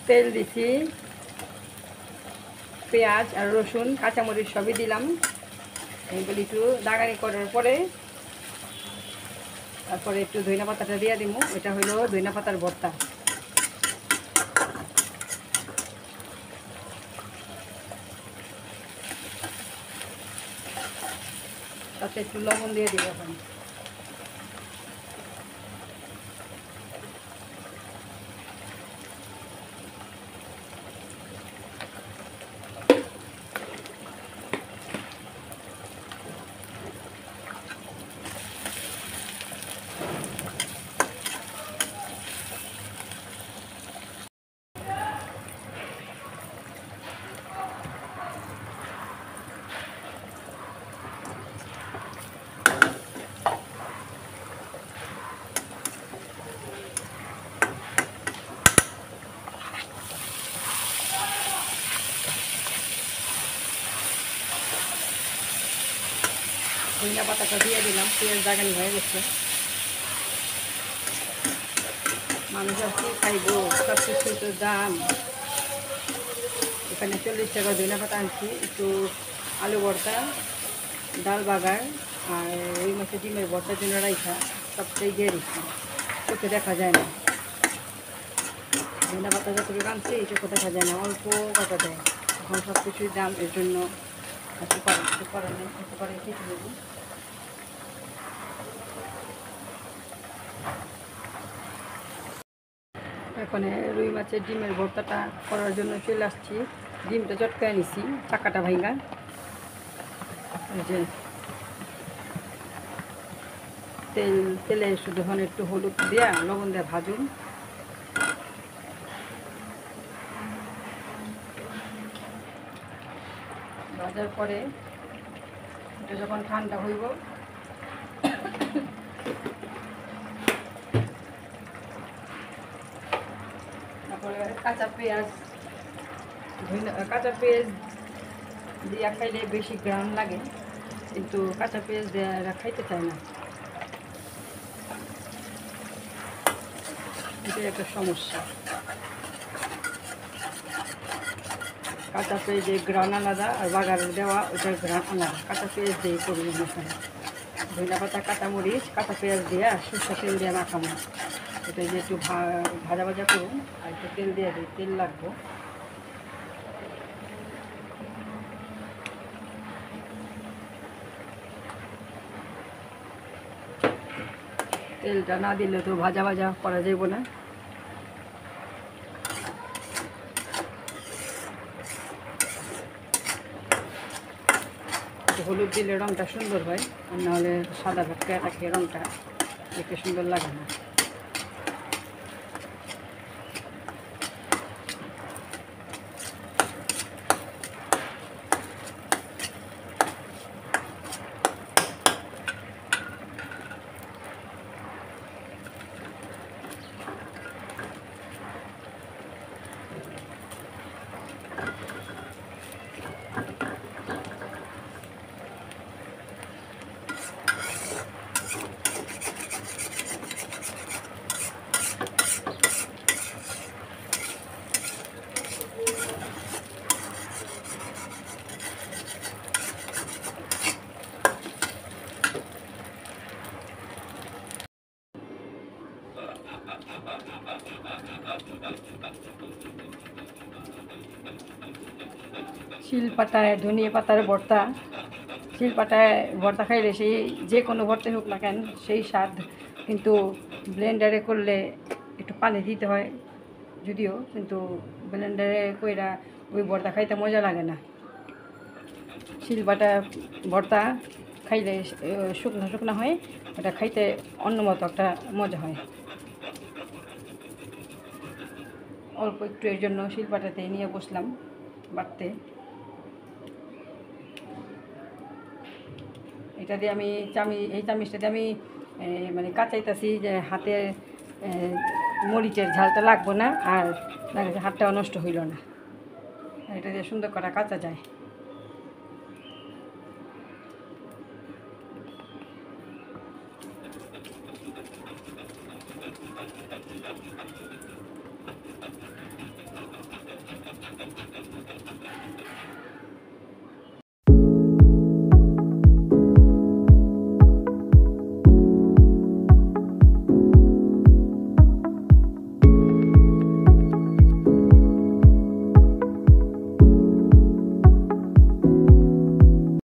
তেল দিছি, পেঁয়াজ আর রসুন কাঁচামরিচ সবই দিলাম। এইগুলি একটু দাগানি করার পরে তারপরে একটু ধনিয়া পাতাটা দিয়ে দিব। এটা হলো ধনিয়া পাতার ভর্তা। তাতে একটু লবণ দিয়ে দিব এখন। ধনিয়া পাতাটা দিয়ে দিলাম, পেঁয়াজ দাগানি হয়ে গেছে। মানুষ আর কি খাইব, সব কিছু তো দাম। এখানে 40 টাকা ধনিয়া পাতা আনছি, একটু আলু ভর্তা, ডাল বাগার আর ওই মাছের ডিমের ভর্তার জন্য রাইখা সবটাই দিয়ে দিচ্ছি। চোখে দেখা যায় না, ধনিয়া পাতা যতটুকু আনছি চোখে দেখা যায় না, অল্প কাটা দেয়। এখন সব কিছুই দাম, এর জন্য একটু করে নেই, একটু করে কেটে দেবো। এখন রুই মাছের ডিমের ভর্তাটা করার জন্য চলে আসছি। ডিমটা চটকায় নিছি, চাকাটা ভাঙা। যে তেলে শুধু এখন একটু হলুদ দিয়া লবণ দিয়ে ভাজুন। ভাজার পরে এটা যখন ঠান্ডা হইব তারপরে কাঁচা পেঁয়াজ দিয়া খাইলে বেশি গ্রাম লাগে, কিন্তু কাঁচা পেঁয়াজ দিয়ে খাইতে চায় না, এটাই একটা সমস্যা। কাঁচা পেঁয়াজের গ্রান আলাদা আর বাগারের দেওয়া ওটার গ্রান আলাদা। কাঁচা পেঁয়াজ দিয়ে করবো এখানে ধনিয়া পাতা, কাঁচামরিচ, কাঁচা পেঁয়াজ দিয়ে সরষের তেল দিয়ে মাখাবো। এটা যে একটু ভাজা ভাজা করুন আর একটু তেল দিয়ে দিই, তেল লাগবো। তেলটা না দিলে তো ভাজা ভাজা করা যাইব না। হলুদ দিলে রঙটা সুন্দর হয়, আর নাহলে সাদা ভটকা থাকে, রঙটা দেখতে সুন্দর লাগে না। শিলপাটায় ধনিয়া পাতার ভর্তা, শিলপাটায় ভর্তা খাইলে সেই যে কোনো ভর্তা হোক না কেন সেই স্বাদ, কিন্তু ব্লেন্ডারে করলে একটু পানি দিতে হয় যদিও, কিন্তু ব্লেন্ডারে কইরা ওই ভর্তা খাইতে মজা লাগে না। শিলপাটা ভর্তা খাইলে শুকনো শুকনো হয়, ওটা খাইতে অন্য মতো একটা মজা হয়। অল্প একটু এর জন্য শিলপাটাতে নিয়ে বসলাম বাটতে। এটা দিয়ে আমি এই চামিচটা দিয়ে আমি মানে কাঁচাইতেছি যে হাতে মরিচের ঝালটা লাগবো না, আর হাতটাও নষ্ট হইল না। এটা দিয়ে সুন্দর করা কাঁচা যায়।